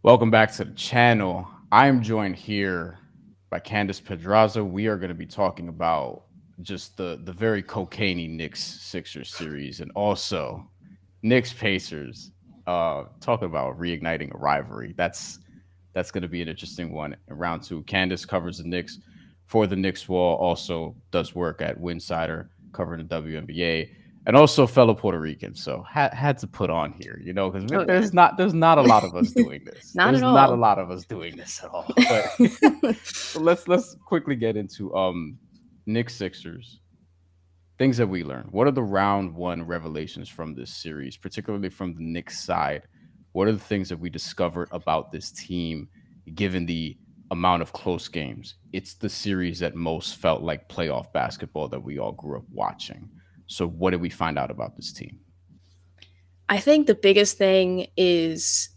Welcome back to the channel. I am joined here by Candace Pedraza. We are going to be talking about just the very cocaine Knicks Sixers series and also Knicks Pacers. Talking about reigniting a rivalry. That's going to be an interesting one in round two. Candace covers the Knicks for the Knicks Wall. Also does work at Winsider covering the WNBA and also a fellow Puerto Rican. So had to put on here, because Oh yeah. there's not a lot of us doing this. Not at There's not a all. lot of us doing this at all. But so let's quickly get into Knicks Sixers things that we learned. What are the round one revelations from this series, particularly from the Knicks side? What are the things that we discovered about this team, given the amount of close games? It's the series that most felt like playoff basketball that we all grew up watching. So, what did we find out about this team? I think the biggest thing is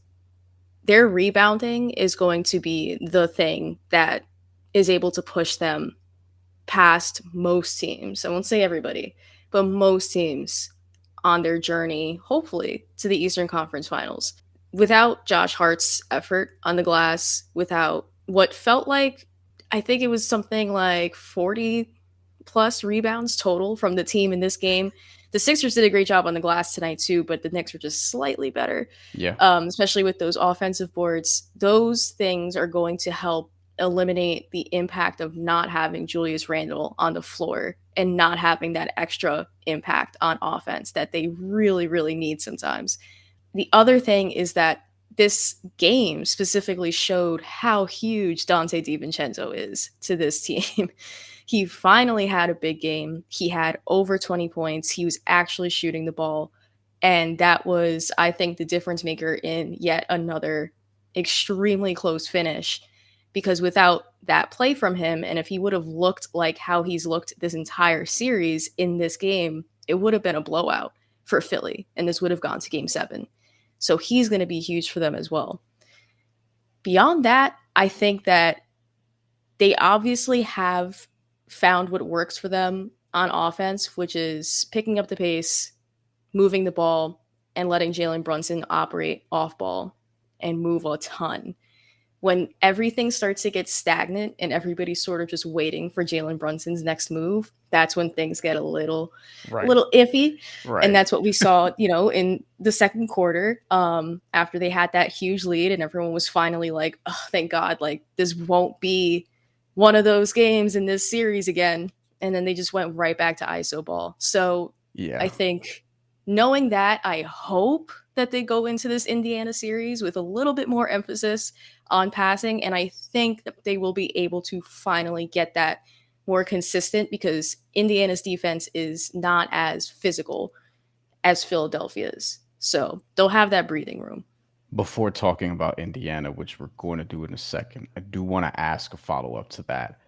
their rebounding is going to be the thing that is able to push them past most teams. I won't say everybody, but most teams on their journey, hopefully, to the Eastern Conference Finals. Without Josh Hart's effort on the glass, without what felt like, I think it was something like 40 plus rebounds total from the team in this game. The Sixers did a great job on the glass tonight too, but the Knicks were just slightly better, Yeah. especially with those offensive boards. Those things are going to help eliminate the impact of not having Julius Randle on the floor and not having that extra impact on offense that they really, really need sometimes. The other thing is that this game specifically showed how huge Dante DiVincenzo is to this team. He finally had a big game. He had over 20 points. He was actually shooting the ball. And that was, I think, the difference maker in yet another extremely close finish. Because without that play from him, and if he would have looked like how he's looked this entire series in this game, it would have been a blowout for Philly. And this would have gone to game 7. So he's going to be huge for them as well. Beyond that, I think that they obviously have found what works for them on offense, which is picking up the pace, moving the ball, and letting Jalen Brunson operate off ball and move a ton. When everything starts to get stagnant and everybody's sort of just waiting for Jalen Brunson's next move, that's when things get a Right. little iffy. And Right. that's what we saw, in the second quarter, after they had that huge lead and everyone was finally like, oh, thank God, like this won't be one of those games in this series again. And then they just went right back to ISO ball. So I Yeah. think knowing that, I hope that they go into this Indiana series with a little bit more emphasis on passing. And I think that they will be able to finally get that more consistent because Indiana's defense is not as physical as Philadelphia's. So they'll have that breathing room. Before talking about Indiana, which we're going to do in a second, I do want to ask a follow up to that.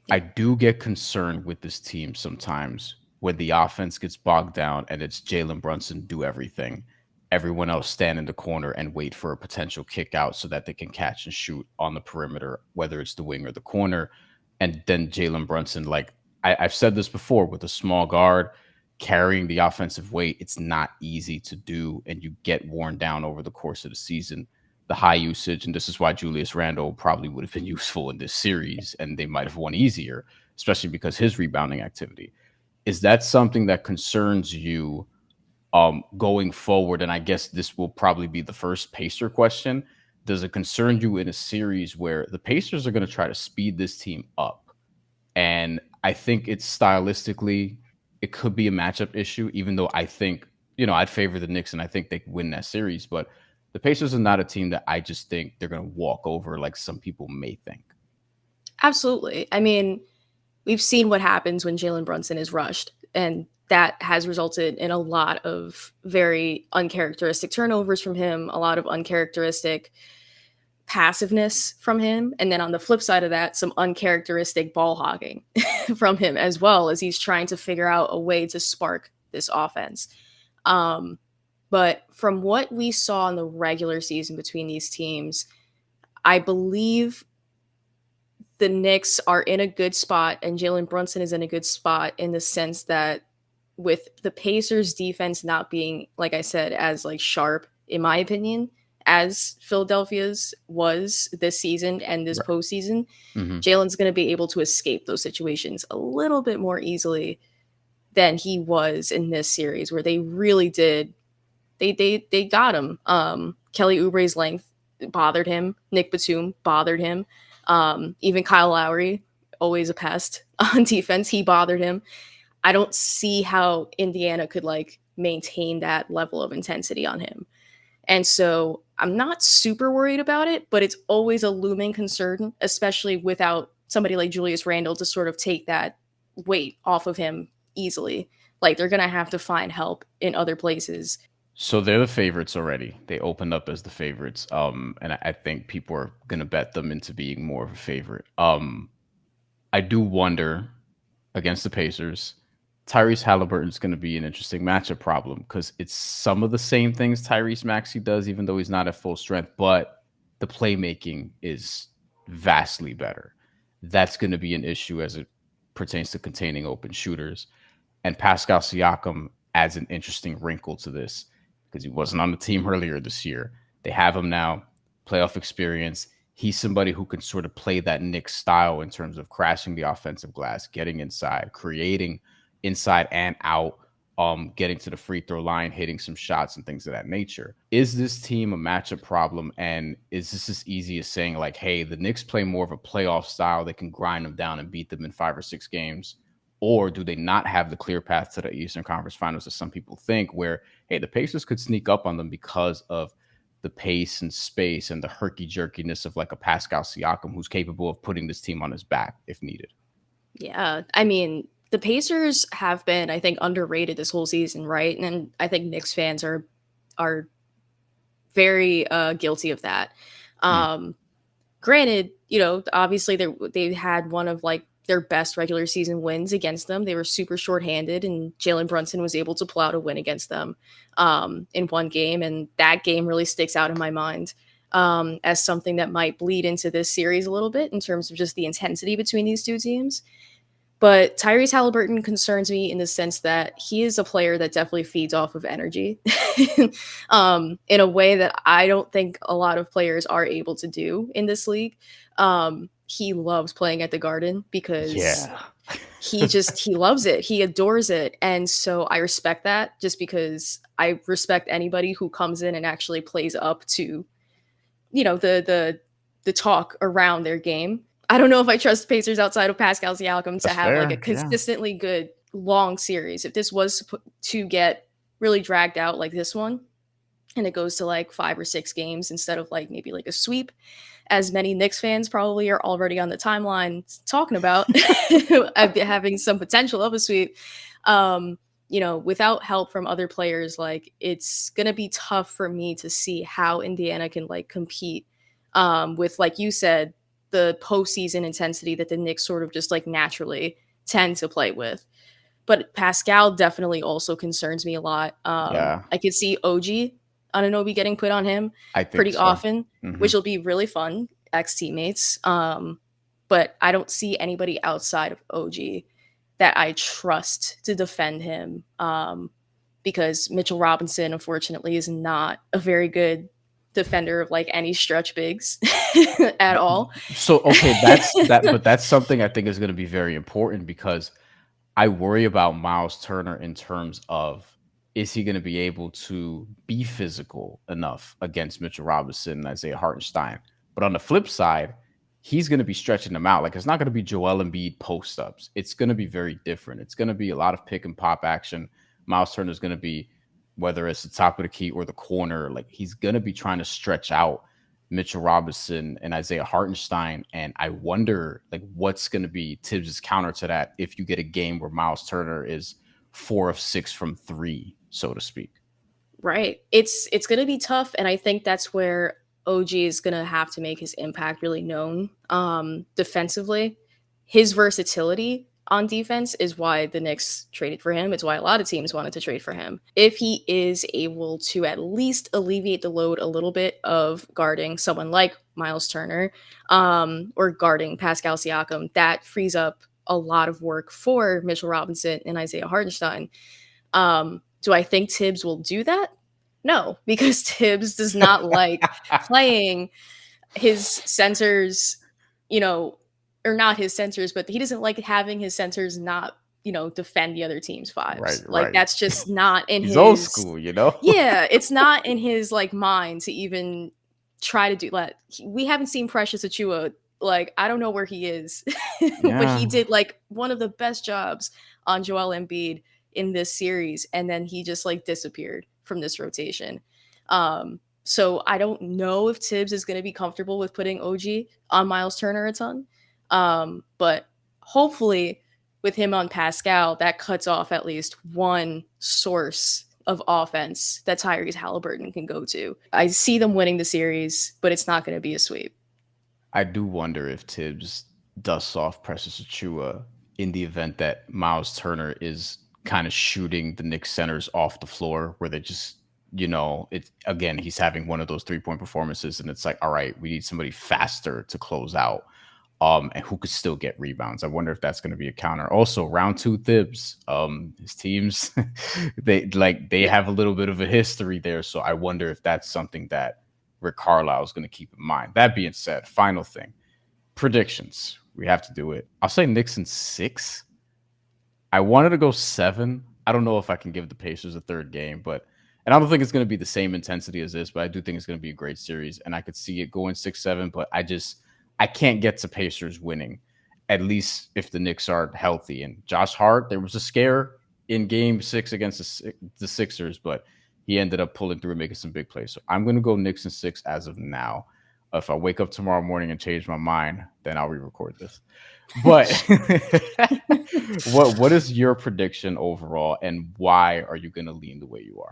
Yeah. I do get concerned with this team sometimes when the offense gets bogged down and it's Jalen Brunson do everything. Everyone else stand in the corner and wait for a potential kick out so that they can catch and shoot on the perimeter, whether it's the wing or the corner. And then Jalen Brunson, like I've said this before, with a small guard carrying the offensive weight, it's not easy to do, and you get worn down over the course of the season. The high usage, and this is why Julius Randle probably would have been useful in this series, and they might have won easier, especially because his rebounding activity. Is that something that concerns you going forward? And I guess this will probably be the first Pacer question. Does it concern you in a series where the Pacers are going to try to speed this team up? And I think it's stylistically, it could be a matchup issue, even though I think, I'd favor the Knicks and I think they could win that series. But the Pacers are not a team that I just think they're going to walk over like some people may think. Absolutely. I mean, we've seen what happens when Jalen Brunson is rushed, and that has resulted in a lot of very uncharacteristic turnovers from him, a lot of uncharacteristic passiveness from him, and then on the flip side of that, some uncharacteristic ball hogging from him as well as he's trying to figure out a way to spark this offense. Um, but from what we saw in the regular season between these teams, I believe the Knicks are in a good spot, and Jalen Brunson is in a good spot in the sense that with the Pacers defense not being, like I said, as like sharp, in my opinion, as Philadelphia's was this season and this Right. postseason, Hmm. Jalen's going to be able to escape those situations a little bit more easily than he was in this series, where they really did. They got him. Kelly Oubre's length bothered him. Nick Batum bothered him. Even Kyle Lowry, always a pest on defense, he bothered him. I don't see how Indiana could like maintain that level of intensity on him. And so I'm not super worried about it, but it's always a looming concern, especially without somebody like Julius Randle to sort of take that weight off of him easily. Like they're going to have to find help in other places. So they're the favorites already. They opened up as the favorites. And I think people are gonna bet them into being more of a favorite. I do wonder against the Pacers, Tyrese Halliburton's going to be an interesting matchup problem because it's some of the same things Tyrese Maxey does, even though he's not at full strength, but the playmaking is vastly better. That's going to be an issue as it pertains to containing open shooters. And Pascal Siakam adds an interesting wrinkle to this because he wasn't on the team earlier this year. They have him now, playoff experience. He's somebody who can sort of play that Knicks style in terms of crashing the offensive glass, getting inside, creating inside and out, getting to the free throw line, hitting some shots and things of that nature. Is this team a matchup problem? And is this as easy as saying like, hey, the Knicks play more of a playoff style, they can grind them down and beat them in 5 or 6 games? Or do they not have the clear path to the Eastern Conference Finals as some people think, where, hey, the Pacers could sneak up on them because of the pace and space and the herky jerkiness of like a Pascal Siakam who's capable of putting this team on his back if needed? Yeah. I mean, the Pacers have been, I think, underrated this whole season, right? And I think Knicks fans are very guilty of that. Mm. Um, Granted, obviously they had one of like their best regular season wins against them. They were super shorthanded, and Jalen Brunson was able to pull out a win against them in one game, and that game really sticks out in my mind as something that might bleed into this series a little bit in terms of just the intensity between these two teams. But Tyrese Halliburton concerns me in the sense that he is a player that definitely feeds off of energy in a way that I don't think a lot of players are able to do in this league. He loves playing at the Garden because Yeah. he loves it. He adores it. And so I respect that just because I respect anybody who comes in and actually plays up to, the talk around their game. I don't know if I trust Pacers outside of Pascal Siakam to That's have like a fair. Yeah. consistently good long series. If this was to get really dragged out like this one, and it goes to like 5 or 6 games instead of like maybe like a sweep, as many Knicks fans probably are already on the timeline talking about having some potential of a sweep. Without help from other players, like it's gonna be tough for me to see how Indiana can like compete with, like you said, the postseason intensity that the Knicks sort of just like naturally tend to play with. But Pascal definitely also concerns me a lot. Yeah. I could see OG Ananobi getting put on him I think pretty so. often, Hmm. which will be really fun, ex teammates. But I don't see anybody outside of OG that I trust to defend him because Mitchell Robinson, unfortunately, is not a very good defender of like any stretch bigs at all. So okay, that's that, but that's something I think is going to be very important because I worry about Miles Turner in terms of, is he going to be able to be physical enough against Mitchell Robinson and Isaiah Hartenstein? But on the flip side, he's going to be stretching them out. Like it's not going to be Joel Embiid post ups. It's going to be very different. It's going to be a lot of pick and pop action. Miles Turner is going to be, whether it's the top of the key or the corner, like he's going to be trying to stretch out Mitchell Robinson and Isaiah Hartenstein. And I wonder like what's going to be Tibbs' counter to that if you get a game where Miles Turner is 4 of 6 from three, so to speak. Right. It's going to be tough, and I think that's where OG is going to have to make his impact really known defensively. His versatility on defense is why the Knicks traded for him. It's why a lot of teams wanted to trade for him. If he is able to at least alleviate the load a little bit of guarding someone like Miles Turner or guarding Pascal Siakam, that frees up a lot of work for Mitchell Robinson and Isaiah Hartenstein. Do I think Tibbs will do that? No, because Tibbs does not like playing his sensors, you know, or not his sensors, but he doesn't like having his sensors not, defend the other team's Right, fives. Like right. that's just not in He's old his school, you know? yeah, it's not in his like mind to even try to do that. We haven't seen Precious Achua. Like I don't know where he is, but he Yeah. did like one of the best jobs on Joel Embiid in this series, and then he just like disappeared from this rotation. So I don't know if Tibbs is going to be comfortable with putting OG on Miles Turner a ton, but hopefully with him on Pascal, that cuts off at least one source of offense that Tyrese Halliburton can go to. I see them winning the series, but it's not going to be a sweep. I do wonder if Tibbs dusts off Precious Achua in the event that Miles Turner is kind of shooting the Knicks centers off the floor, where they just, it's again, he's having one of those 3-point performances, and it's like, all right, we need somebody faster to close out, and who could still get rebounds. I wonder if that's going to be a counter. Also, round two Thibs, his teams, they Yeah. have a little bit of a history there, so I wonder if that's something that Rick Carlisle is going to keep in mind. That being said, final thing, predictions. We have to do it. I'll say Knicks in 6. I wanted to go 7. I don't know if I can give the Pacers a third game, and I don't think it's going to be the same intensity as this, but I do think it's going to be a great series, and I could see it going 6-7. But I can't get to Pacers winning, at least if the Knicks are healthy. And Josh Hart, there was a scare in Game 6 against the Sixers, but he ended up pulling through and making some big plays. So I'm going to go Knicks in 6 as of now. If I wake up tomorrow morning and change my mind, then I'll re-record this. But what is your prediction overall, and why are you going to lean the way you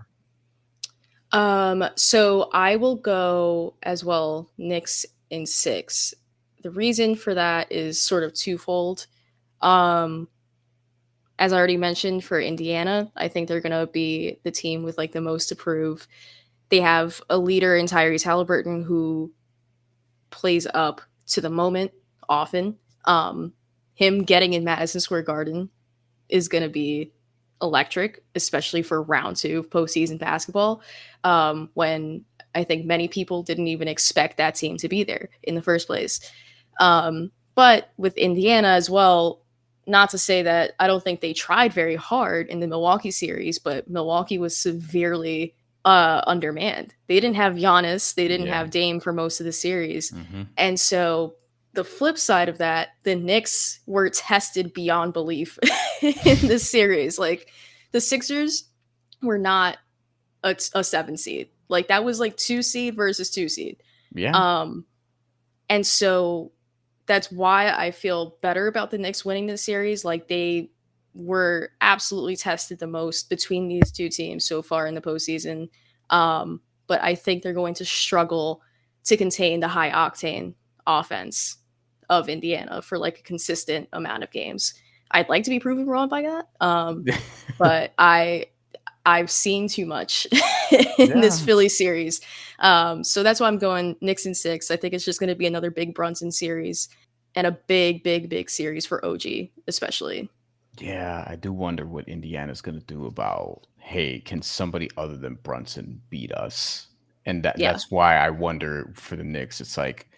are? So I will go as well, Knicks in 6. The reason for that is sort of twofold. Um, as I already mentioned, for Indiana, I think they're gonna be the team with like the most to prove. They have a leader in Tyrese Halliburton who plays up to the moment often. Him getting in Madison Square Garden is going to be electric, especially for round 2 of postseason basketball, when I think many people didn't even expect that team to be there in the first place. But with Indiana as well, not to say that I don't think they tried very hard in the Milwaukee series, but Milwaukee was severely undermanned. They didn't have Giannis, they didn't Yeah. have Dame for most of the series. Mm-hmm. And so the flip side of that, the Knicks were tested beyond belief in this series. Like the Sixers were not a 7 seed. Like that was like 2 seed versus 2 seed. Yeah. Um, and so that's why I feel better about the Knicks winning this series. Like they were absolutely tested the most between these two teams so far in the postseason. But I think they're going to struggle to contain the high octane offense of Indiana for like a consistent amount of games. I'd like to be proven wrong by that. But I've seen too much in this Yeah. Philly series. So that's why I'm going Knicks in 6. I think it's just going to be another big Brunson series and a big, big, big series for OG, especially. Yeah, I do wonder what Indiana's going to do about, hey, can somebody other than Brunson beat us? And Yeah. that's why I wonder for the Knicks, it's like,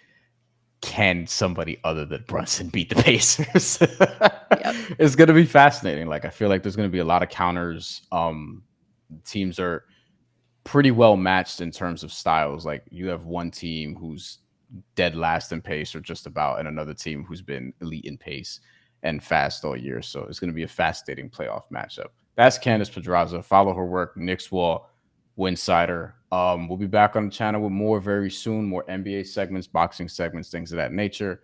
can somebody other than Brunson beat the Pacers? Yep. It's going to be fascinating. Like, I feel like there's going to be a lot of counters. Teams are pretty well matched in terms of styles. Like, you have one team who's dead last in pace or just about, and another team who's been elite in pace and fast all year. So it's going to be a fascinating playoff matchup. That's Candace Pedraza. Follow her work, Knicks Wall, Winsider. We'll be back on the channel with more very soon, more NBA segments, boxing segments, things of that nature.